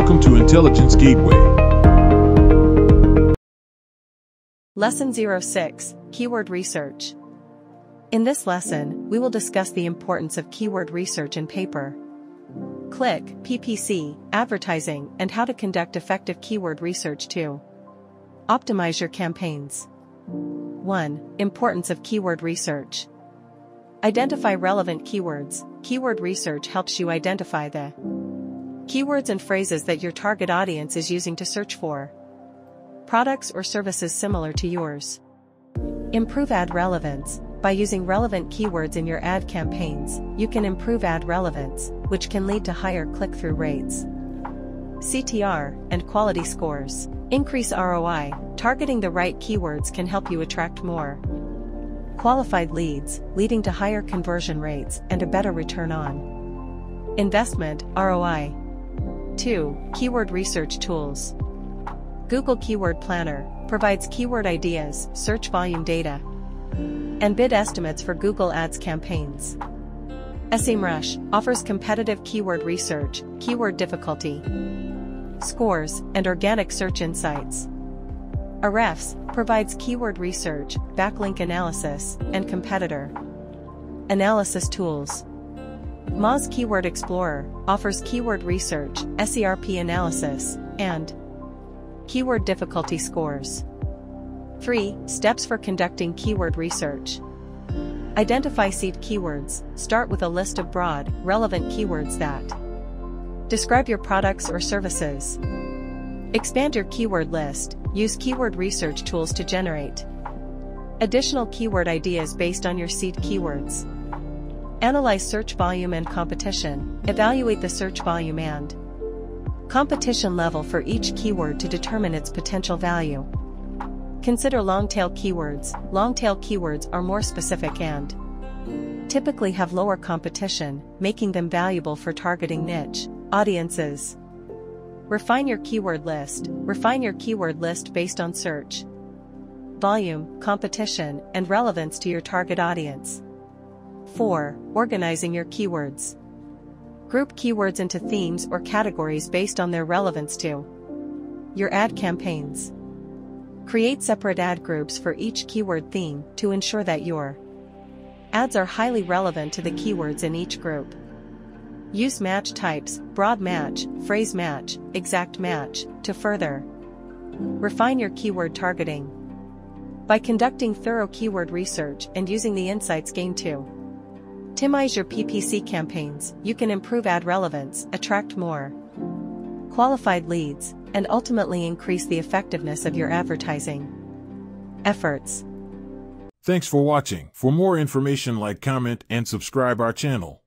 Welcome to Intelligence Gateway. Lesson 06, Keyword Research. In this lesson, we will discuss the importance of keyword research in paper. Click, PPC, advertising, and how to conduct effective keyword research to optimize your campaigns. 1. Importance of keyword research. Identify relevant keywords. Keyword research helps you identify the keywords and phrases that your target audience is using to search for products or services similar to yours. Improve ad relevance. By using relevant keywords in your ad campaigns, you can improve ad relevance, which can lead to higher click-through rates. CTR and quality scores. Increase ROI. Targeting the right keywords can help you attract more qualified leads, leading to higher conversion rates and a better return on investment, ROI. 2. Keyword research tools. Google Keyword Planner provides keyword ideas, search volume data, and bid estimates for Google Ads campaigns. SEMrush offers competitive keyword research, keyword difficulty scores, and organic search insights. Ahrefs provides keyword research, backlink analysis, and competitor analysis tools. Moz Keyword Explorer offers keyword research, SERP analysis, and keyword difficulty scores. 3. Steps for conducting keyword research. Identify seed keywords. Start with a list of broad, relevant keywords that describe your products or services. Expand your keyword list. Use keyword research tools to generate additional keyword ideas based on your seed keywords. Analyze search volume and competition. Evaluate the search volume and competition level for each keyword to determine its potential value. Consider long-tail keywords. Long-tail keywords are more specific and typically have lower competition, making them valuable for targeting niche audiences. Refine your keyword list. Refine your keyword list based on search volume, competition, and relevance to your target audience. 4. Organizing your keywords. Group keywords into themes or categories based on their relevance to your ad campaigns. Create separate ad groups for each keyword theme to ensure that your ads are highly relevant to the keywords in each group. Use match types, broad match, phrase match, exact match, to further refine your keyword targeting. By conducting thorough keyword research and using the insights gained to optimize your PPC campaigns, you can improve ad relevance, attract more qualified leads, and ultimately increase the effectiveness of your advertising efforts. Thanks for watching. For more information, like, comment, and subscribe our channel.